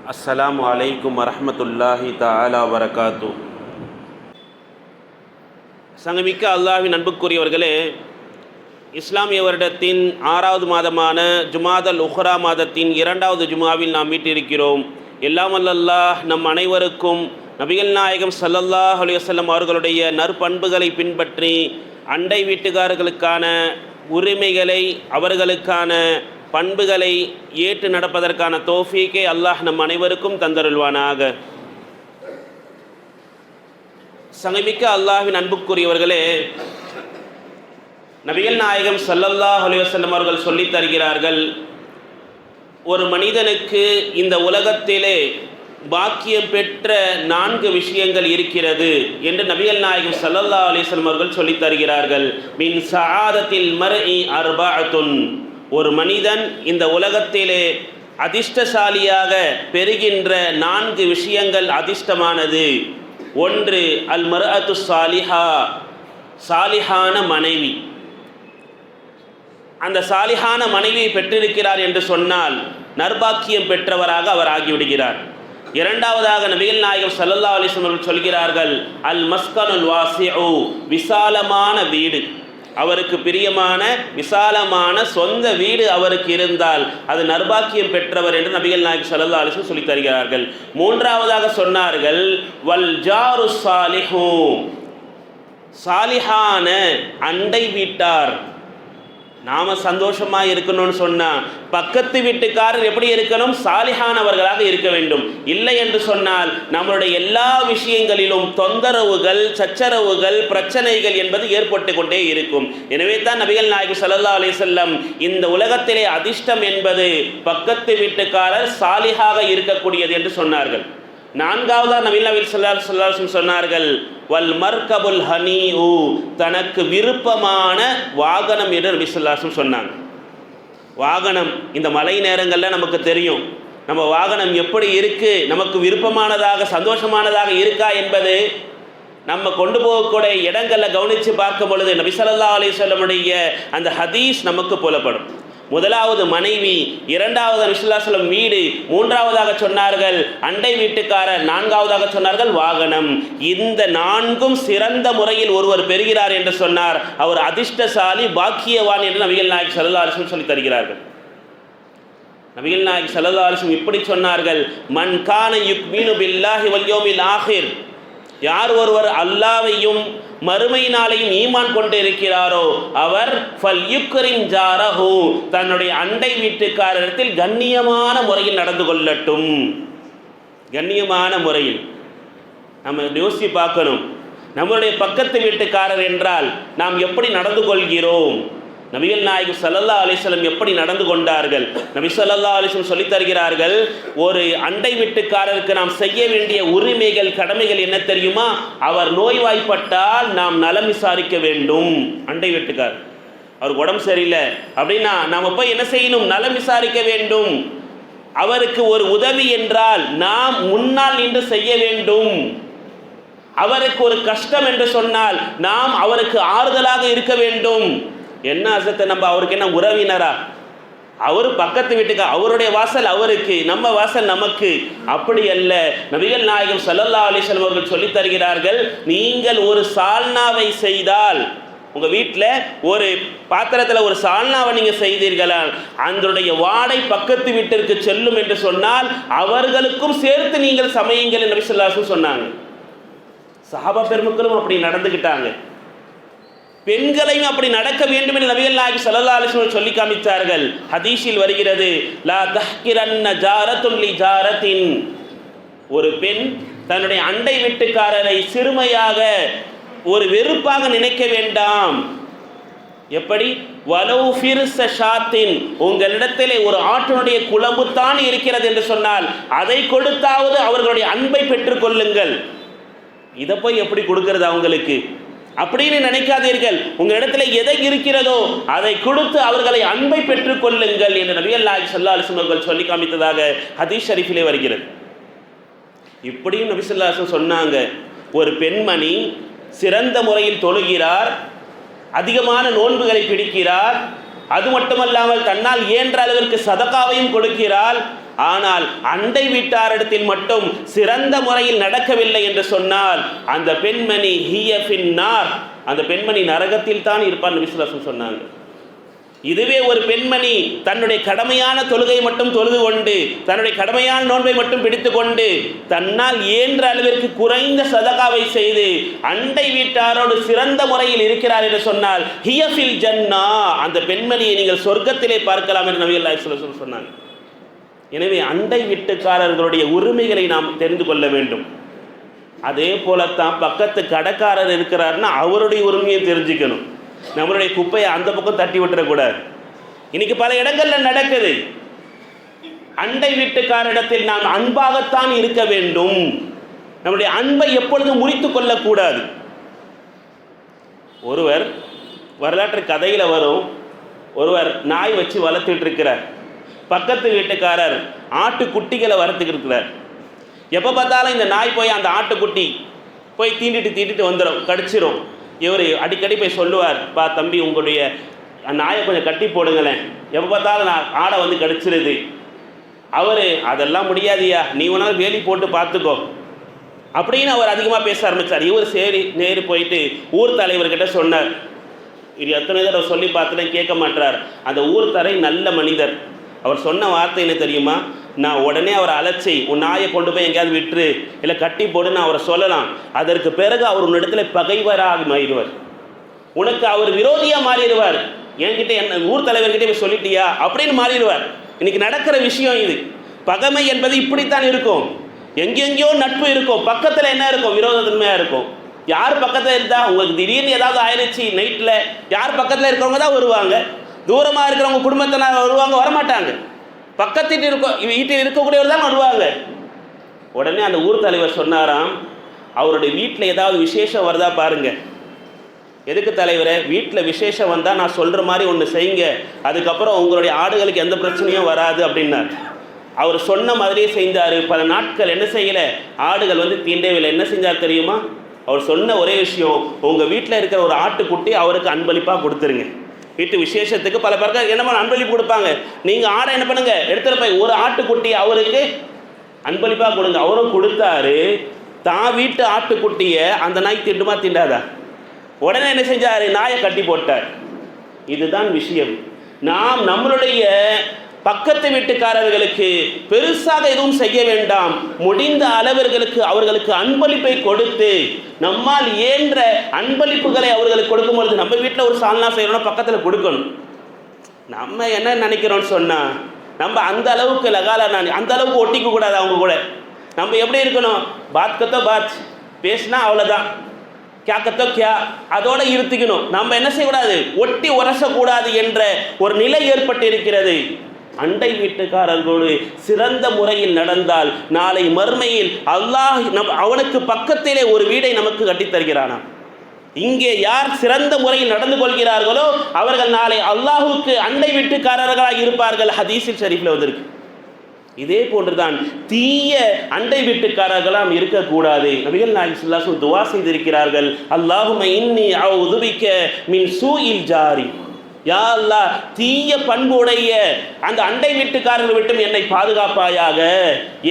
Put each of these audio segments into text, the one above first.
அஸ்ஸலாமு அலைக்கும் வரஹ்மத்துல்லாஹி தஆலா வரகாத்து. சங்கமிக்க அல்லாஹ்வின் அன்புக்குரியவர்களே, இஸ்லாமிய வருடத்தின் 6வது மாதமான ஜுமாதல் உஹ்ரா மாதத்தின் 2வது ஜுமாவில் நாம் மீட்டிருக்கிறோம். எல்லாம் அல்லாஹ் நம் அனைவருக்கும் நபிகள் நாயகம் ஸல்லல்லாஹு அலைஹி வஸல்லம் அவர்களுடைய நற்பண்புகளை பின்பற்றி அண்டை வீட்டுக்காரர்களுக்கான உரிமைகளை, அவர்களுக்கான பண்புகளை ஏற்று நடப்பதற்கான தௌஃபீக்கை அல்லாஹ் நம் அனைவருக்கும் தந்தருள்வானாக. சங்கமிக்க அல்லாஹ்வின் அன்புக்குரியவர்களே, நபிகள் நாயகம் ஸல்லல்லாஹு அலைஹி வஸல்லம் அவர்கள் சொல்லித் தருகிறார்கள், ஒரு மனிதனுக்கு இந்த உலகத்திலே பாக்கியம் பெற்ற 4 விஷயங்கள் இருக்கிறது என்று நபிகள் நாயகம் ஸல்லல்லாஹு அலைஹி வஸல்லம் அவர்கள் சொல்லித் தருகிறார்கள். மின் சஆதத்தில் மர்இ அர்பஅத்துன், ஒரு மனிதன் இந்த உலகத்திலே அதிர்ஷ்டசாலியாக பெறுகின்ற 4 விஷயங்கள் அதிர்ஷ்டமானது. ஒன்று அல் மர்அத்து சாலிஹா, சாலிஹான மனைவி. அந்த சாலிஹான மனைவியை பெற்றிருக்கிறார் என்று சொன்னால் நற்பாக்கியம் பெற்றவராக அவர் ஆகிவிடுகிறார். இரண்டாவதாக நபிகள் நாயகம் ஸல்லல்லாஹு அலைஹி வஸல்லம் சொல்கிறார்கள், அல் மஸ்கனுல் வாசிஉ, விசாலமான வீடு. அவருக்கு பிரியமான விசாலமான சொந்த வீடு அவருக்கு இருந்தால் அது நற்பாக்கியம் பெற்றவர் என்று நபிகள் நாயகம் ஸல்லல்லாஹு அலைஹி வஸல்லம் சொல்லித் தருகிறார்கள். மூன்றாவதாக சொன்னார்கள், வல் ஜாரு சாலிஹு, சாலிஹான அண்டை வீட்டார். நாம சந்தோஷமா இருக்கணும்னு சொன்னா பக்கத்து வீட்டுக்காரர் எப்படி இருக்கணும்? சாலிஹானவர்களாக இருக்க வேண்டும். இல்லை என்று சொன்னால் நம்மளுடைய எல்லா விஷயங்களிலும் தொந்தரவுகள், சச்சரவுகள், பிரச்சனைகள் என்பது ஏற்பட்டு கொண்டே இருக்கும். எனவே தான் நபிகள் நாயகம் ஸல்லல்லாஹு அலைஹி வஸல்லம் இந்த உலகத்திலே அதிர்ஷ்டம் என்பது பக்கத்து வீட்டுக்காரர் சாலிஹாக இருக்கக்கூடியது என்று சொன்னார்கள். நான்காவதாக நபிகள் ஸல்லல்லாஹு அலைஹி வஸல்லம் சொன்னார்கள், வல் மர்கபுல் ஹனீஉ, தனக்கு விருப்பமான வாகனம் என்று நபி ஸல்லல்லாஹு அலைஹி வஸல்லம் சொன்னாங்க. வாகனம் இந்த மழை நேரங்களில் நமக்கு தெரியும், நம்ம வாகனம் எப்படி இருக்கு, நமக்கு விருப்பமானதாக சந்தோஷமானதாக இருக்கா என்பது நம்ம கொண்டு போகக்கூடிய இடங்களில் கவனித்து பார்க்கும் பொழுது நபி ஸல்லல்லாஹு அலைஹி வஸல்லமுடைய அந்த ஹதீஸ் நமக்கு புலப்படும். முதலாவது மனைவி, இரண்டாவது நபி ஸல்லல்லாஹு அலைஹி வஸல்லம் வீடு, மூன்றாவதாக சொன்னார்கள் அண்டை வீட்டுக்காரர், நான்காவதாக சொன்னார்கள் வாகனம். இந்த 4ம் சிறந்த முறையில் ஒருவர் பெறுகிறார் என்று சொன்னார், அவர் அதிர்ஷ்டசாலி, பாக்கியவான் என்று நபிகள் நாயகம் ஸல்லல்லாஹு அலைஹி வஸல்லம் சொல்லி தருகிறார்கள். நபிகள் நாயகம் ஸல்லல்லாஹு அலைஹி வஸல்லம் இப்படி சொன்னார்கள், மன் கான யுக்மினு பில்லாஹி வல் யௌமில் ஆஹிர், யார் ஒருவர் அல்லாஹ்வையும் மறுமை நாளையும் ஈமான் கொண்டு இருக்கிறாரோ அவர் ஃபல் யுக்ரிம் ஜாரஹு, தன்னுடைய அண்டை வீட்டுக்காரரிடத்தில் கண்ணியமான முறையில் நடந்து கொள்ளட்டும். கண்ணியமான முறையில் நம்ம யோசித்து பார்க்கணும், நம்முடைய பக்கத்து வீட்டுக்காரர் என்றால் நாம் எப்படி நடந்து கொள்கிறோம்? நபிகள் நாயகம் ஸல்லல்லாஹு அலைஹி வஸல்லம் எப்படி நடந்து கொண்டார்கள்? நபி ஸல்லல்லாஹு அலைஹி வஸல்லம் சொல்லித் தருகிறார்கள், ஒரு அண்டை வீட்டுக்காரருக்கு நாம் செய்ய வேண்டிய உரிமைகள், கடமைகள் என்ன தெரியுமா? அவர் நோய்வாய்ப்பட்டால் நாம் நலம் விசாரிக்க வேண்டும். அண்டை வீட்டுக்காரர் அவருக்கு உடம்பு சரியில்லை அப்படின்னா நாம் போய் என்ன செய்யணும்? நலம் விசாரிக்க வேண்டும். அவருக்கு ஒரு உதவி என்றால் நாம் முன்னால் நின்று செய்ய வேண்டும். அவருக்கு ஒரு கஷ்டம் என்று சொன்னால் நாம் அவருக்கு ஆறுதலாக இருக்க வேண்டும். என்ன அசத்தை, நம்ம அவருக்கு என்ன உறவினரா? அவர் பக்கத்து வீட்டுக்கு, அவருடைய வாசல் அவருக்கு, நம்ம வாசல் நமக்கு. அப்படி அல்ல. நபிகள் நாயகம் ஸல்லல்லாஹு அலைஹி வஸல்லம் அவர்கள் சொல்லித் தருகிறார்கள், நீங்கள் ஒரு சால்னாவை செய்தால், உங்க வீட்டில் ஒரு பாத்திரத்தில் ஒரு சால்னாவை நீங்க செய்தீர்களா, அதனுடைய வாடை பக்கத்து வீட்டிற்கு செல்லும் என்று சொன்னால் அவர்களுக்கும் சேர்த்து நீங்கள் சமையுங்கள் என்று நபி ஸல்லல்லாஹு அலைஹி வஸல்லம் சொன்னாங்க. சஹாபா பெருமக்களும் அப்படி நடந்துக்கிட்டாங்க. பெண்களையும் அப்படி நடக்க வேண்டும் என்று நபிகள் நாயகம் ஸல்லல்லாஹு அலைஹி வஸல்லம் சொல்லி காமித்தார்கள். ஹதீஸில் வருகிறது, லா தஹ்கிரன்ன ஜாரத்துன் லி ஜாரத்தின், ஒரு பெண் தன்னுடைய அண்டை வீட்டுக்காரரை சிறுமையாக, ஒரு வெறுப்பாக நினைக்க வேண்டாம். எப்படி? வலவு ஃபிர்ஸ ஷாத்தின், உங்களிடத்திலே ஒரு ஆட்டினுடைய குழம்பு தான் இருக்கிறது என்று சொன்னால் அதை கொடுத்தாவது அவர்களுடைய அன்பை பெற்றுக் கொள்ளுங்கள். இதை போய் எப்படி கொடுக்கிறது அவங்களுக்கு அப்படின்னு நினைக்காதீர்கள். உங்க இடத்துல எதை இருக்கிறதோ அதை கொடுத்து அவர்களை அன்பை பெற்றுக் கொள்ளுங்கள் என்று நபிகள் நாயகம் ஸல்லல்லாஹு அலைஹி வஸல்லம் சொல்லி காமித்ததாக ஹதீஸ் ஷரீஃபிலே வருகிறது. இப்படியும் நபி ஸல்லல்லாஹு அலைஹி வஸல்லம் சொன்னாங்க, ஒரு பெண்மணி சிறந்த முறையில் தொழுகிறார், அதிகமான நோன்புகளை பிடிக்கிறார், அது மட்டுமல்லாமல் தன்னால் இயன்ற அளவிற்கு சதகாவையும் கொடுக்கிறாள், ஆனால் அண்டை வீட்டாரிடத்தில் மட்டும் சிறந்த முறையில் நடக்கவில்லை என்று சொன்னால் அந்த பெண்மணி ஹிய ஃபின்னார், அந்த பெண்மணி நரகத்தில் தான் இருப்பார் நபி ஸல்லல்லாஹு அலைஹி வஸல்லம் சொன்னாங்க. இதுவே ஒரு பெண்மணி தன்னுடைய கடமையான தொழுகை மட்டும் தொழுது கொண்டு, தன்னுடைய கடமையான நோன்பை மட்டும் பிடித்து கொண்டு, தன்னால் இயன்ற அளவிற்கு குறைந்த சதகாவை செய்து அண்டை வீட்டாரோடு சிறந்த முறையில் இருக்கிறார் என்று சொன்னால் ஹிய ஃபில் ஜன்னா, அந்த பெண்மணியை நீங்கள் சொர்க்கத்திலே பார்க்கலாம் என்று நபி ஸல்லல்லாஹு அலைஹி வஸல்லம் சொன்னாங்க. எனவே அண்டை வீட்டுக்காரர்களுடைய உரிமைகளை நாம் தெரிந்து கொள்ள வேண்டும். அதே போலத்தான் பக்கத்து கடைக்காரர் இருக்கிறார்னா அவருடைய உரிமையை தெரிஞ்சுக்கணும். நம்மளுடைய குப்பையை அந்த பக்கம் தட்டி விட்டுறக்கூடாது. இன்னைக்கு பல இடங்கள்ல நடக்குது. அண்டை வீட்டுக்காரிடத்தில் நாம் அன்பாகத்தான் இருக்க வேண்டும். நம்முடைய அன்பை எப்பொழுதும் முறித்து கொள்ளக்கூடாது. ஒருவர் வரலாற்று கதையில வரும், ஒருவர் நாய் வச்சு வளர்த்துட்டு இருக்கிறார். பக்கத்து வீட்டுக்காரர் ஆட்டுக்குட்டிகளை வளர்த்துக்கிட்டு இருக்கிறார். எப்போ பார்த்தாலும் இந்த நாய் போய் அந்த ஆட்டுக்குட்டி போய் தீண்டிட்டு வந்துடும், கடிச்சிரும். இவர் அடிக்கடி போய் சொல்லுவார், பா தம்பி உங்களுடைய நாயை கொஞ்சம் கட்டி போடுங்களேன், எப்போ பார்த்தாலும் நான் ஆடை வந்து கடிச்சிருது. அவர் அதெல்லாம் முடியாதியா, நீ வேணாலும் வேலி போட்டு பார்த்துக்கோ அப்படின்னு அவர் அதிகமாக பேச ஆரம்பித்தார். இவர் சரி நேரு போயிட்டு ஊர் தலைவர்கிட்ட சொன்னார். இது எத்தனை தடவை சொல்லி பார்த்துட்டு கேட்க மாட்டார். அந்த ஊர் தலை நல்ல மனிதர். அவர் சொன்ன வார்த்தை என்ன தெரியுமா, நான் உடனே அவரை அழைச்சி உன் நாயை கொண்டு போய் எங்கேயாவது விட்டுரு இல்லை கட்டி போடுன்னு அவரை சொல்லலாம். அதற்கு பிறகு அவர் உன்னிடத்துல பகைவராக மாறிடுவார், உனக்கு அவர் விரோதியாக மாறிடுவார். என்கிட்ட என்ன ஊர் தலைவர்கிட்ட போய் சொல்லிட்டியா அப்படின்னு மாறிடுவார். இன்னைக்கு நடக்கிற விஷயம் இது. பகைமை என்பது இப்படித்தான் இருக்கும். எங்கெங்கேயோ நட்பு இருக்கும், பக்கத்தில் என்ன இருக்கும், விரோதத்தன்மையாக இருக்கும். யார் பக்கத்தில் இருந்தால் உங்களுக்கு திடீர்னு ஏதாவது ஆயிடுச்சு நைட்டில், யார் பக்கத்தில் இருக்கிறவங்க தான் வருவாங்க. தூரமாக இருக்கிறவங்க குடும்பத்தினர் வருவாங்க, வரமாட்டாங்க. பக்கத்தில் வீட்டில் இருக்கக்கூடியவர் தான் வருவாங்க. உடனே அந்த ஊர் தலைவர் சொன்னாராம், அவருடைய வீட்டில் ஏதாவது விசேஷம் வருதா பாருங்க. எதுக்கு தலைவரே, வீட்டில் விசேஷம் வந்தால் நான் சொல்கிற மாதிரி ஒன்று செய்யுங்க, அதுக்கப்புறம் உங்களுடைய ஆடுகளுக்கு எந்த பிரச்சனையும் வராது அப்படின்னார். அவர் சொன்ன மாதிரியே செஞ்சார். பல நாட்கள் என்ன செய்யலை, ஆடுகள் வந்து தீண்டவில்லை. என்ன செஞ்சார் தெரியுமா, அவர் சொன்ன ஒரே விஷயம், உங்கள் வீட்டில் இருக்கிற ஒரு ஆட்டுக்குட்டி அவருக்கு அன்பளிப்பாக கொடுத்துருங்க. வீட்டு விசேஷத்துக்கு பல பேருக்கு என்ன அன்பளிப்பு கொடுப்பாங்க. நீங்கள் ஆடை என்ன பண்ணுங்க, எடுத்துகிட்டு போய் ஒரு ஆட்டுக்குட்டி அவருக்கு அன்பளிப்பாக கொடுங்க. அவரும் கொடுத்தாரு. தான் வீட்டு ஆட்டுக்குட்டியை அந்த நாய் திண்டுமா திண்டாதா? உடனே என்ன செஞ்சார், நாயை கட்டி போட்டார். இதுதான் விஷயம். நாம் நம்மளுடைய பக்கத்து வீட்டுக்காரர்களுக்கு பெருசாக எதுவும் செய்ய வேண்டாம். முடிந்த அளவர்களுக்கு அவர்களுக்கு அன்பளிப்பை கொடுத்து, நம்மால் இயன்ற அன்பளிப்புகளை அவர்களுக்கு கொடுக்கும் பொழுது, நம்ம வீட்டில் ஒரு சால்னா செய்யணும்னா பக்கத்தில் கொடுக்கணும். நம்ம என்ன நினைக்கிறோம்னு சொன்னால், நம்ம அந்த அளவுக்கு அந்த அளவுக்கு ஒட்டிக்க கூடாது அவங்க கூட. நம்ம எப்படி இருக்கணும், பாத் கத்தோ பாத், பேசினா அவ்வளோதான், கேக்கத்தோ கே, அதோட இருத்திக்கணும். நம்ம என்ன செய்யக்கூடாது, ஒட்டி உரசக்கூடாது என்ற ஒரு நிலை ஏற்பட்டு இருக்கிறது. அண்டை வீட்டுக்காரர்களோடு சிறந்த முறையில் நடந்தால் நாளை மறுமையில் அல்லாஹ் அவனுக்கு பக்கத்திலே ஒரு வீடை நமக்கு கட்டித்தருகிறானா. இங்கே யார் சிறந்த முறையில் நடந்து கொள்கிறார்களோ அவர்கள் நாளை அல்லாஹுக்கு அண்டை வீட்டுக்காரர்களாக இருப்பார்கள். ஹதீஸில் ஷரீஃபில் வந்திருக்கு. இதே போன்றுதான் தீய அண்டை வீட்டுக்காரர்களாம் இருக்கக்கூடாது. நபிகள் நாயகம் ஸல்லல்லாஹு அலைஹி வஸல்லம் துஆ செய்திருக்கிறார்கள், அல்லாஹும்ம இன்னி அஊது பிக்க மின் சூஇல் ஜாரி. யா அல்லாஹ், தீய பண்புடைய அந்த அண்டை வீட்டுக்காரர்கள் விட்டும் என்னை பாதுகாப்பாயாக.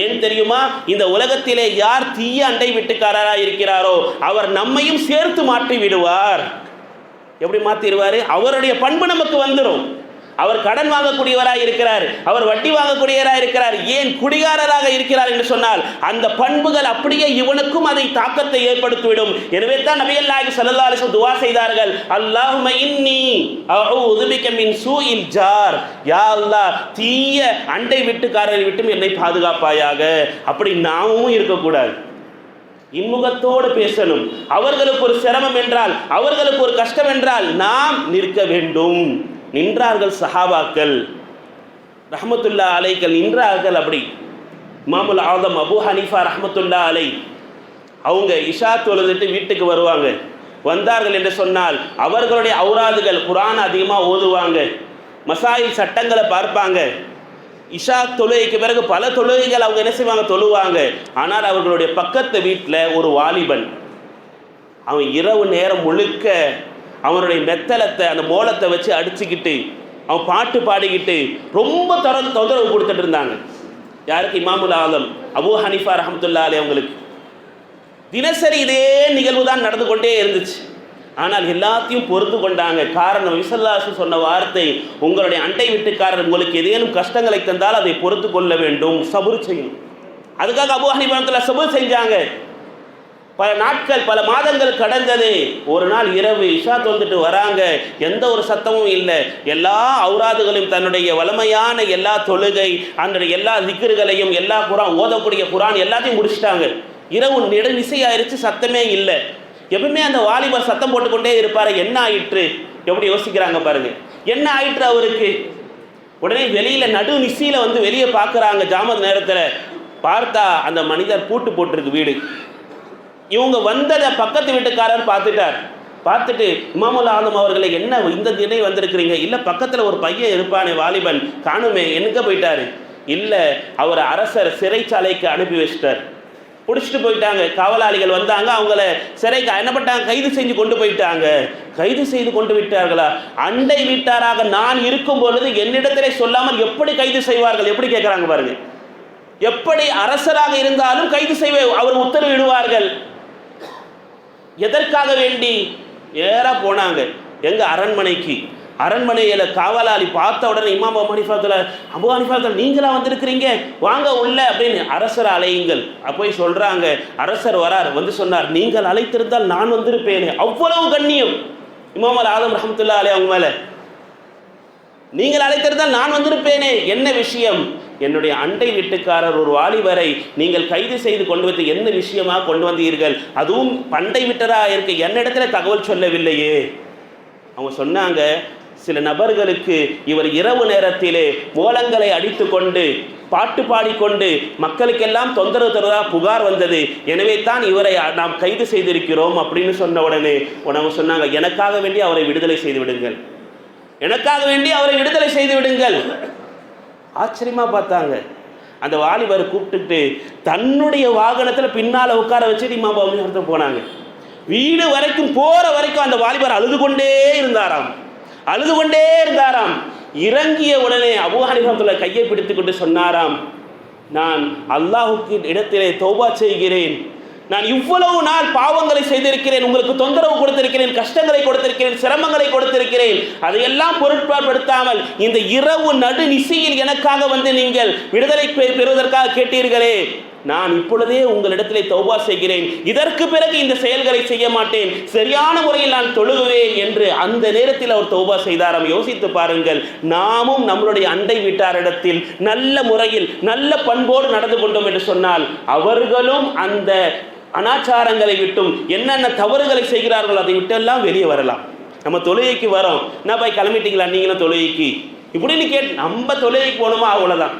ஏன் தெரியுமா, இந்த உலகத்திலே யார் தீய அண்டை வீட்டுக்காரராக இருக்கிறாரோ அவர் நம்மையும் சேர்த்து மாற்றி விடுவார். எப்படி மாற்றிடுவார், அவருடைய பண்பு நமக்கு வந்துடும். அவர் கடன் வாங்கக்கூடியவராக இருக்கிறார், அவர் வட்டி வாங்கக்கூடியவராக இருக்கிறார், ஏன் குடிகாரராக இருக்கிறார் என்று சொன்னால் அந்த பண்புகள் அப்படியே இவனுக்கும் அதை தாக்கத்தை ஏற்படுத்திவிடும். எனவே தான் நபிகள் நாயகம் ஸல்லல்லாஹு அலைஹி வஸல்லம் துஆ செய்தார்கள், அல்லாஹும்ம இன்னி அஊது பிக மின் சூஇல் ஜார். யா அல்லாஹ், தீய அண்டை வீட்டுக்காரரை விட்டும் என்னை பாதுகாப்பாயாக. அப்படி நாமும் இருக்கக்கூடாது. இன்முகத்தோடு பேசணும். அவர்களுக்கு ஒரு சிரமம் என்றால், அவர்களுக்கு ஒரு கஷ்டம் என்றால் நாம் நிற்க வேண்டும். நின்றார்கள் சஹாபாக்கள் ரஹ்மத்துல்லாஹி அலைஹிகள், நின்றார்கள். அப்படி இமாமுல் ஆதம் அபூ ஹனீஃபா ரஹ்மத்துல்லாஹி அலைஹி அவங்க இஷா தொழுதுட்டு வீட்டுக்கு வருவாங்க. வந்தார்கள் என்று சொன்னால் அவர்களுடைய ஔராதுகள் குர்ஆன் அதிகமாக ஓதுவாங்க, மசாயில் சட்டங்களை பார்ப்பாங்க. இஷா தொழுகைக்கு பிறகு பல தொழுகைகள் அவங்க என்ன செய்வாங்க, தொழுவாங்க. ஆனால் அவர்களுடைய பக்கத்து வீட்டில் ஒரு வாலிபன், அவன் இரவு நேரம் முழுக்க அவனுடைய மெத்தலத்தை அந்த மோளத்தை வச்சு அடிச்சுக்கிட்டு அவன் பாட்டு பாடிக்கிட்டு ரொம்ப தொந்தரவு கொடுத்துட்டு இருந்தாங்க. யாருக்கு? இமாமுல் ஆலம் அபூ ஹனீஃபா ரஹ்மத்துல்லாஹி அலைஹி அவங்களுக்கு. தினசரி இதே நிகழ்வு தான் நடந்து கொண்டே இருந்துச்சு. ஆனால் எல்லாத்தையும் பொறுத்து கொண்டாங்க. காரணம், விசல்லாசு சொன்ன வார்த்தை, உங்களுடைய அண்டை வீட்டுக்காரர் உங்களுக்கு ஏதேனும் கஷ்டங்களை தந்தால் அதை பொறுத்து கொள்ள வேண்டும், சபுர் செய்யணும். அதுக்காக அபூ ஹனீஃபா ரஹ்மத்துல்லாஹி சபுர் செஞ்சாங்க. பல நாட்கள், பல மாதங்கள் கடந்தது. ஒரு நாள் இரவு இஷா தொழுதுட்டு வராங்க, எந்த ஒரு சத்தமும் இல்லை. எல்லா ஔராதுகளையும், தன்னுடைய வலிமையான எல்லா தொழுகை, அந்த எல்லா திக்ருகளையும், எல்லா குரான் ஓதக்கூடிய குரான் எல்லாத்தையும் முடிச்சிட்டாங்க. இரவு நெடுநிசையாயிருச்சு, சத்தமே இல்லை. எப்பவுமே அந்த வாலிபர் சத்தம் போட்டுக்கொண்டே இருப்பாரு. என்ன ஆயிற்று? எப்படி யோசிக்கிறாங்க பாருங்க, என்ன ஆயிற்று அவருக்கு? உடனே வெளியில நடு நிசையில வெளியே பார்க்குறாங்க. ஜாமத் நேரத்தில் பார்த்தா அந்த மனிதர் பூட்டு போட்டிருக்கு வீடு. இவங்க வந்ததை பக்கத்து வீட்டுக்காரர் பார்த்துட்டார். பார்த்துட்டு, இமாமுல் ஆலம் அவர்களை, என்ன இந்த தினை வந்திருக்கிறீங்க? இல்லை, பக்கத்தில் ஒரு பையன் இருப்பானே வாலிபன், காணுமே, எங்கே போயிட்டாரு? இல்லை, அவர் அரசர் சிறைச்சாலைக்கு அனுப்பி வச்சிட்டார். பிடிச்சிட்டு போயிட்டாங்க. காவலாளிகள் வந்தாங்க, அவங்கள சிறைக்கு என்ன பண்ணிட்டாங்க? கைது செஞ்சு கொண்டு போயிட்டாங்க. கைது செய்து கொண்டு விட்டார்களா? அண்டை வீட்டாராக நான் இருக்கும் பொழுது என்னிடத்திலே சொல்லாமல் எப்படி கைது செய்வார்கள்? எப்படி கேட்குறாங்க பாருங்க. எப்படி அரசராக இருந்தாலும் கைது செய்ய அவர் உத்தரவிடுவார்கள். எதற்காக வேண்டி? ஏறா போனாங்க எங்க? அரண்மனைக்கு. அரண்மனையில் காவலாளி பார்த்த உடனே இமாம் அபூ ஹனீஃபா நீங்களா வந்திருக்கிறீங்க, வாங்க உள்ள அப்படின்னு அரசரை அழையுங்கள். போய் சொல்றாங்க. அரசர் வரார். சொன்னார், நீங்கள் அழைத்திருந்தால் நான் வந்திருப்பேனே. அவ்வளவு கண்ணியம் இமாம் ஆலம் ரஹ்மத்துல்லாஹி அலைஹி அவங்க மேல. நீங்கள் அழைத்திருந்தால் நான் வந்திருப்பேனே. என்ன விஷயம்? என்னுடைய அண்டை வீட்டுக்காரர் ஒரு வாலிபரை நீங்கள் கைது செய்து கொண்டு வந்து என்ன விஷயமாக கொண்டு வந்தீர்கள்? அதுவும் பண்டை வீட்டராக இருக்க என்னிடத்துல தகவல் சொல்லவில்லையே. அவங்க சொன்னாங்க, சில நபர்களுக்கு இவர் இரவு நேரத்திலே மோளங்களை அடித்து கொண்டு பாட்டு பாடிக்கொண்டு மக்களுக்கெல்லாம் தொந்தரவு தருவதாக புகார் வந்தது, எனவே தான் இவரை நாம் கைது செய்திருக்கிறோம் அப்படின்னு சொன்ன உடனே அவங்க சொன்னாங்க, எனக்காக வேண்டி அவரை விடுதலை செய்து விடுங்கள், எனக்காக வேண்டி அவரை விடுதலை செய்து விடுங்கள். ஆச்சரியமா பார்த்தாங்க. அந்த வாலிபரை கூப்பிட்டுட்டு தன்னுடைய வாகனத்தில் பின்னால் உட்கார வச்சுட்டு இமாம் அபூ ஹனீஃபா போனாங்க. வீடு வரைக்கும் போற வரைக்கும் அந்த வாலிபர் அழுது கொண்டே இருந்தாராம். இறங்கிய உடனே அபூ ஹனீஃபா கையை பிடித்து கொண்டு சொன்னாராம், நான் அல்லாஹுக்கு இடத்திலே தௌபா செய்கிறேன். நான் இவ்வளவு நாள் பாவங்களை செய்திருக்கிறேன், உங்களுக்கு தொந்தரவு கொடுத்திருக்கிறேன், கஷ்டங்களை கொடுத்திருக்கிறேன், சிரமங்களை கொடுத்திருக்கிறேன். அதையெல்லாம் பொருட்படுத்தாமல் இந்த இரவு நடு நிசையில் எனக்காக நீங்கள் விடுதலை பெறுவதற்காக கேட்டீர்களே, நான் இப்பொழுதே உங்களிடத்திலே தௌபா செய்கிறேன். இதற்கு பிறகு இந்த செயல்களை செய்ய மாட்டேன், சரியான முறையில் நான் தொழுகுவேன் என்று அந்த நேரத்தில் அவர் தௌபா செய்தாராம். யோசித்து பாருங்கள், நாமும் நம்மளுடைய அண்டை வீட்டாரிடத்தில் நல்ல முறையில் நல்ல பண்போடு நடந்து கொண்டோம் என்று சொன்னால் அவர்களும் அந்த அனாச்சாரங்களை விட்டும் என்னென்ன தவறுகளை செய்கிறார்கள் அதை விட்டெல்லாம் வெளியே வரலாம். நம்ம தொழுகைக்கு வரோம், என்ன போய் கிளம்பிட்டீங்களா நீங்களும் தொழுகைக்கு இப்படின்னு கேட்டு நம்ம தொழுகைக்கு போகணுமா? அவ்வளோதான்.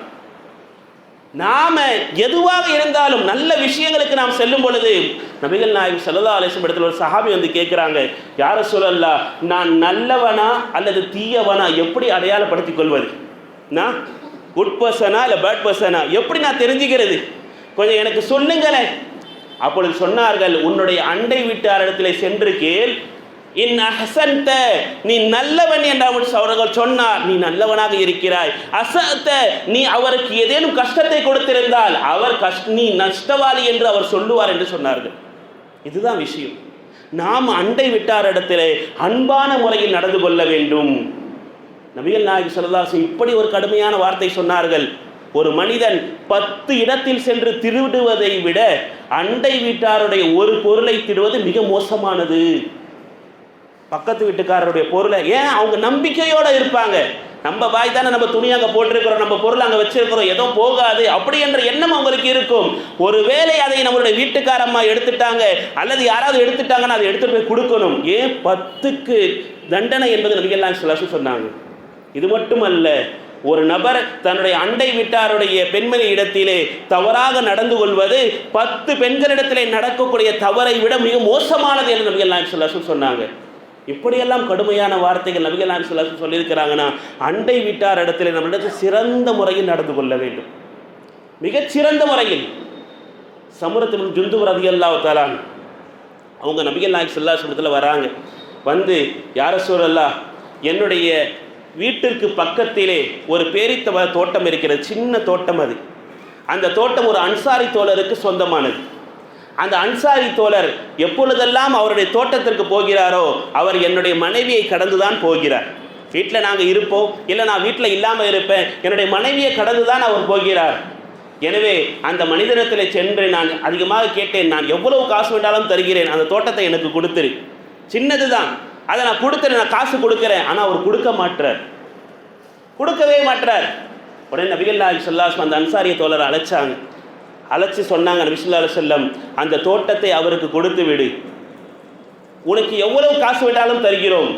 நாம எதுவாக இருந்தாலும் நல்ல விஷயங்களுக்கு நாம் செல்லும் பொழுது நபிகள் நாயகம் ஸல்லல்லாஹு அலைஹி வஸல்லம் இடத்துல ஒரு சஹாபி கேட்குறாங்க, யா ரசூலல்லாஹ், நான் நல்லவனா அல்லது தீயவனா எப்படி அடையாளப்படுத்திக் கொள்வது? நான் குட் பர்சனா இல்லை பேட் பர்சனா எப்படி நான் தெரிஞ்சுக்கிறது? கொஞ்சம் எனக்கு சொல்லுங்களேன். அப்பொழுது சொன்னார்கள், உன்னுடைய அண்டை வீட்டாரிடத்திலே சென்று கேள், இன் அஹ்சன்த, நீ நல்லவன் என்று அவர்கள் சொன்னார், நீ நல்லவனாக இருக்கிறாய். அஸஅத, நீ அவருக்கு ஏதேனும் கஷ்டத்தை கொடுத்திருந்தால் அவர் நீ நஷ்டவாளி என்று அவர் சொல்லுவார் என்று சொன்னார்கள். இதுதான் விஷயம். நாம் அண்டை வீட்டாரிடத்திலே அன்பான முறையில் நடந்து கொள்ள வேண்டும். நபிகள் நாயகம் ஸல்லல்லாஹு அலைஹி வஸல்லம் இப்படி ஒரு கடுமையான வார்த்தை சொன்னார்கள், ஒரு மனிதன் 10 இடத்தில் சென்று திருடுவதை விட அண்டை வீட்டாருடைய ஒரு பொருளை திருடுவது மிக மோசமானது. பக்கத்து வீட்டுக்காரருடைய பொருளை, ஏன் அவங்க நம்பிக்கையோட இருப்பாங்க, நம்ம பாய் தானே நம்ம துணி அங்கே போட்டிருக்கிறோம், நம்ம பொருள் அங்கே வச்சிருக்கிறோம், ஏதோ போகாது அப்படி என்ற எண்ணம் அவங்களுக்கு இருக்கும். ஒருவேளை அதை நம்மளுடைய வீட்டுக்காரம்மா எடுத்துட்டாங்க அல்லது யாராவது எடுத்துட்டாங்கன்னா அதை எடுத்துட்டு போய் கொடுக்கணும். ஏன் 10க்கு தண்டனை என்பது நபிகள் நாயகம் ஸல்லல்லாஹு அலைஹி வஸல்லம் சொன்னாங்க. இது மட்டுமல்ல, ஒரு நபர் தன்னுடைய அண்டை வீட்டாருடைய பெண்மணி இடத்திலே தவறாக நடந்து கொள்வது 10 பெண்களிடத்திலே நடக்கக்கூடிய தவறை விட மிக மோசமானது என்று நபிகள் நாயகம் ஸல்லல்லாஹு அலைஹி வஸல்லம் சொன்னாங்க. இப்படியெல்லாம் கடுமையான வார்த்தைகள் நபிகள் நாயகம் ஸல்லல்லாஹு அலைஹி வஸல்லம் சொல்லியிருக்கிறாங்கன்னா, அண்டை வீட்டார் இடத்திலே நம்மளிடத்தில் சிறந்த முறையில் நடந்து கொள்ள வேண்டும், மிகச்சிறந்த முறையில். சமுரத் இப்னு ஜுந்துப் ரலியல்லாஹு தஆலா அவங்க நபிகள் நாயகம் ஸல்லல்லாஹு அலைஹி வஸல்லம் வராங்க. வந்து, யா ரசூலல்லாஹ், என்னுடைய வீட்டிற்கு பக்கத்திலே ஒரு பேரித்த தோட்டம் இருக்கிறது, சின்ன தோட்டம். அந்த தோட்டம் ஒரு அன்சாரி தோழருக்கு சொந்தமானது. அந்த அன்சாரி தோழர் எப்பொழுதெல்லாம் அவருடைய தோட்டத்திற்கு போகிறாரோ அவர் என்னுடைய மனைவியை கடந்துதான் போகிறார். வீட்டில் நாங்கள் இருப்போம், இல்லை நான் வீட்டில் இல்லாமல் இருப்பேன், என்னுடைய மனைவியை கடந்து தான் அவர் போகிறார். எனவே அந்த மனிதனத்தில் சென்று நான் அதிகமாக கேட்டேன், நான் எவ்வளவு காசு வேண்டாலும் தருகிறேன், அந்த தோட்டத்தை எனக்கு கொடுத்துரு, சின்னது தான், அதை நான் கொடுத்துறேன், நான் காசு கொடுக்குறேன். ஆனால் அவர் கொடுக்கவே மாட்டார். உடனே நபிகள் நாயகம் ஸல்லல்லாஹு அலைஹி வஸல்லம் அந்த அன்சாரிய தோழரை அழைச்சி சொன்னாங்க, நபி ஸல்லல்லாஹு அலைஹி வஸல்லம் அந்த தோட்டத்தை அவருக்கு கொடுத்து விடு, உனக்கு எவ்வளவு காசு வேண்டாலும் தருகிறோம்.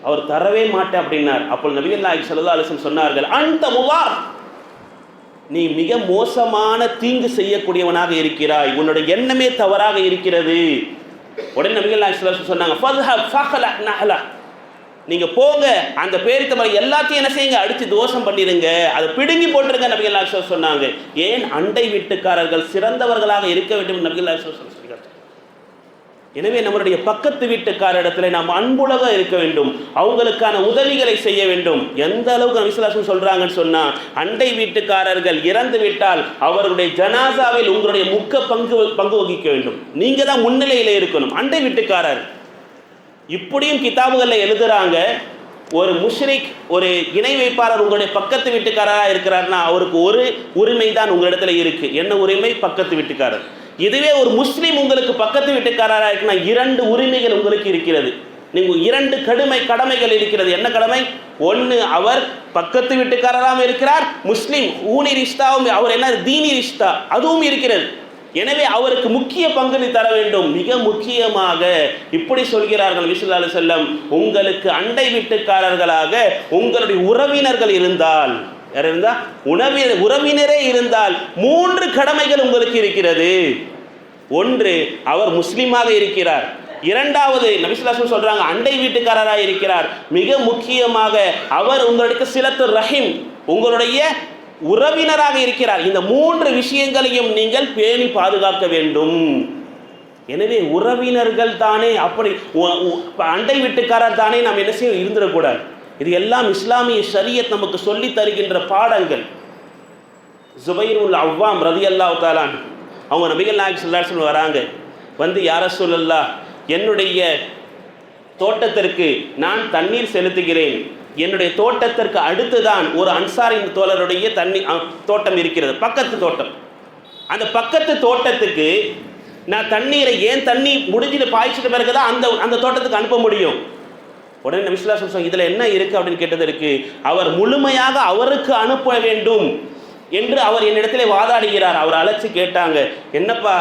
அவர் தரவே மாட்டேன் அப்படின்னார். அப்பொழுது நபிகள் நாயகம் ஸல்லல்லாஹு அலைஹி வஸல்லம் சொன்னார்கள், அந்த முவார், நீ மிக மோசமான தீங்கு செய்யக்கூடியவனாக இருக்கிறாய், உன்னுடைய எண்ணமே தவறாக இருக்கிறது. உடனே நபிகள் நாயகம் ஸல்லல்லாஹு அலைஹி வஸல்லம் சொன்னாங்க, ஃபத்ஹப் ஃபஹல நஹல, நீங்க போங்க, அந்த பேரித்த மரம் எல்லாத்தையும் என்ன செய்யுங்க, அடிச்சு தோஷம் பண்ணிடுங்க, அதை பிடுங்கி போட்டுருங்க. நபிகள் நாயகம் ஸல்லல்லாஹு அலைஹி வஸல்லம் சொன்னாங்க. ஏன் அண்டை வீட்டுக்காரர்கள் சிறந்தவர்களாக இருக்க வேண்டும் நபிகள் நாயகம் ஸல்லல்லாஹு அலைஹி வஸல்லம் சொல்கிறார். எனவே நம்மளுடைய பக்கத்து வீட்டுக்காரிடத்துல நாம் அன்புலக இருக்க வேண்டும், அவங்களுக்கான உதவிகளை செய்ய வேண்டும். எந்த அளவுக்கு நபி ஸல்லல்லாஹு அலைஹி வஸல்லம் சொல்றாங்கன்னு சொன்னா, அண்டை வீட்டுக்காரர்கள் இறந்து விட்டால் அவர்களுடைய ஜனாசாவில் உங்களுடைய பங்கு வகிக்க வேண்டும், நீங்க தான் முன்னிலையில இருக்கணும். அண்டை வீட்டுக்காரர் இப்படியும் கிதாபுகளில் எழுதுறாங்க, ஒரு முஷ்ரிக், ஒரு இணை வைப்பாளர் உங்களுடைய பக்கத்து வீட்டுக்காரராக இருக்கிறார்னா அவருக்கு ஒரு உரிமை தான் உங்களிடத்துல இருக்கு. என்ன உரிமை? பக்கத்து வீட்டுக்காரர். இதுவே ஒரு முஸ்லீம் உங்களுக்கு பக்கத்து வீட்டுக்காரராக இருக்குன்னா 2 உரிமைகள் உங்களுக்கு இருக்கிறது. நீங்கள் 2 கடமைகள் இருக்கிறது. என்ன கடமை? ஒன்று, அவர் பக்கத்து வீட்டுக்காரராகவும் இருக்கிறார், முஸ்லீம் ஊனி ரிஷ்தாவும், அவர் என்ன தீனி ரிஷ்தா அதுவும் இருக்கிறது. எனவே அவருக்கு முக்கிய பங்கு தர வேண்டும். மிக முக்கியமாக இப்படி சொல்கிறார்கள் நபி ஸல்லல்லாஹு அலைஹி வஸல்லம், உங்களுக்கு அண்டை வீட்டுக்காரர்களாக உங்களுடைய உறவினர்கள் இருந்தால், யார் இருந்தால், உறவினரே இருந்தால் 3 கடமைகள் உங்களுக்கு இருக்கிறது. ஒன்று, அவர் முஸ்லீமாக இருக்கிறார். இரண்டாவது, நபி ஸல்லல்லாஹு அலைஹி வஸல்லம் சொல்றாங்க, அண்டை வீட்டுக்காரராக இருக்கிறார். மிக முக்கியமாக அவர் உங்களுக்கு சிலத்து ரஹீம், உங்களுடைய உறவினராக இருக்கிறார். இந்த 3 விஷயங்களையும் நீங்கள் பேணி பாதுகாக்க வேண்டும். எனவே உறவினர்கள் தானே, அப்படி அண்டை வீட்டுக்காரர் தானே நாம் என்ன செய்ய இருந்துடக்கூடாது. இது எல்லாம் இஸ்லாமிய ஷரியத் நமக்கு சொல்லி தருகின்ற பாடங்கள். ஜுபைருல் அவ்வாம் ரலியல்லாஹு தஆலா அவங்க நபிகள் நாயகம் ஸல்லல்லாஹு அலைஹி வஸல்லம் வராங்க, வந்து யா ரசூலல்லாஹ், என்னுடைய தோட்டத்திற்கு நான் தண்ணீர் செலுத்துகிறேன், என்னுடைய தோட்டத்திற்கு அடுத்துதான் ஒரு அன்சாரின் தோழருடைய தோட்டம் இருக்கிறது, பக்கத்து தோட்டம். அந்த பக்கத்து தோட்டத்துக்கு நான் தண்ணீரை, ஏன் தண்ணி முடிஞ்சிட்டு பாய்ச்சிட்டு பிறகுதான் அந்த தோட்டத்துக்கு அனுப்ப முடியும். உடனே நபி ஸல்லல்லாஹு அலைஹி வஸல்லம் இதில் என்ன இருக்குது அப்படின்னு கேட்டதற்கு, அவர் முழுமையாக அவருக்கு அனுப்ப வேண்டும் என்று அவர் என்னிடத்திலே வாதாடுகிறார். அவர் அழைச்சி கேட்டாங்க, என்னப்பா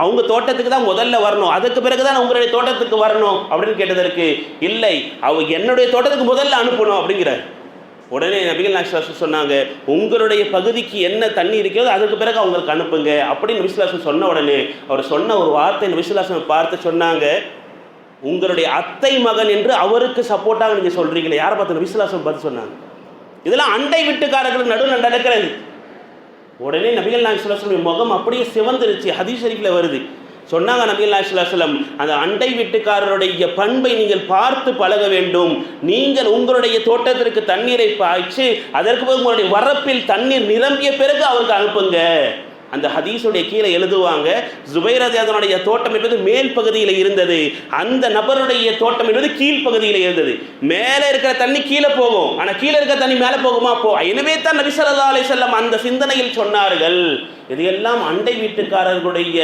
அவங்க தோட்டத்துக்கு தான் முதல்ல வரணும், அதுக்கு பிறகுதான் உங்களுடைய தோட்டத்துக்கு வரணும் அப்படின்னு கேட்டதற்கு, இல்லை, என்னுடைய தோட்டத்துக்கு முதல்ல அனுப்பணும் அப்படிங்கிறார். உடனே நபிகள் நாயகம் ஸல்லல்லாஹு அலைஹி வஸல்லம் சொன்னாங்க, உங்களுடைய பகுதிக்கு என்ன தண்ணி இருக்கிறதோ அதுக்கு பிறகு அவங்களுக்கு அனுப்புங்க அப்படின்னு நபி ஸல்லல்லாஹு அலைஹி வஸல்லம் சொன்ன உடனே அவர் சொன்ன ஒரு வார்த்தை நபி ஸல்லல்லாஹு அலைஹி வஸல்லம் பார்த்து சொன்னாங்க, உங்களுடைய அத்தை மகன் என்று அவருக்கு சப்போர்ட்டாக நீங்கள் சொல்கிறீங்களே, யாரை பார்த்து? நபி ஸல்லல்லாஹு அலைஹி வஸல்லம் பார்த்து சொன்னாங்க. இதெல்லாம் அண்டை வீட்டுக்காரர்களுக்கு நடுவில் நடக்கிறது. உடனே நபிகள் நாயகம் ஸல்லல்லாஹு அலைஹி வஸல்லம் முகம் அப்படியே சிவந்துருச்சு. ஹதீஸ் ஷரீஃபில் வருது. சொன்னாங்க நபிகள் நாயகம் ஸல்லல்லாஹு அலைஹி வஸல்லம், அந்த அண்டை வீட்டுக்காரருடைய பண்பை நீங்கள் பார்த்து பழக வேண்டும். நீங்கள் உங்களுடைய தோட்டத்திற்கு தண்ணீரை பாய்ச்சி அதற்கு பிறகு உங்களுடைய வரப்பில் தண்ணீர் நிரம்பிய பிறகு அவருக்கு அனுப்புங்க. அந்த ஹதீஸுடைய கீழே எழுதுவாங்க, ஜுபைர் ரலியல்லாஹு தோட்டம் என்பது மேல் பகுதியில் இருந்தது, அந்த நபருடைய தோட்டம் என்பது கீழ்ப்பகுதியில் இருந்தது. மேலே இருக்கிற தண்ணி கீழே போகும், ஆனால் கீழே இருக்கிற தண்ணி மேலே போகுமா? எனவே தான் நபி ஸல்லல்லாஹு அலைஹி வஸல்லம் அந்த சிந்தனையில் சொன்னார்கள். இது எல்லாம் அண்டை வீட்டுக்காரர்களுடைய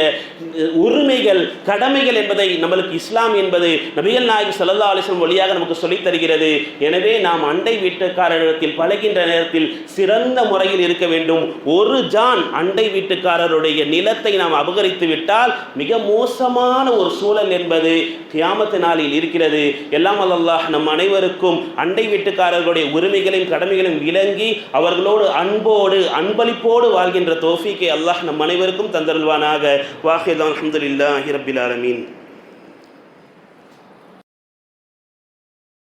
உரிமைகள், கடமைகள் என்பதை நம்மளுக்கு இஸ்லாம் என்பது நபிகள் நாயகம் ஸல்லல்லாஹு அலைஹி வஸல்லம் வழியாக நமக்கு சொல்லித் தருகிறது. எனவே நாம் அண்டை வீட்டுக்காரரிடத்தில் பழகின்ற நேரத்தில் சிறந்த முறையில் இருக்க வேண்டும். ஒரு ஜான் அண்டை வீட்டுக்காரருடைய நிலத்தை நாம் அபகரித்து விட்டால் மிக மோசமான ஒரு சூழல் என்பது கியாமத் நாளில் இருக்கிறது. எல்லாம் அல்லாஹ் நம் அனைவருக்கும் அண்டை வீட்டுக்காரர்களுடைய உரிமைகளையும் கடமைகளையும் விளங்கி அவர்களோடு அன்போடு அன்பளிப்போடு வாழ்கின்ற தௌஃபீக்கை அல்லாஹ் நம் அனைவருக்கும் தந்தருள்வானாக. வாஹிதான் அல்ஹம்துலில்லாஹி ரப்பில் ஆலமீன்.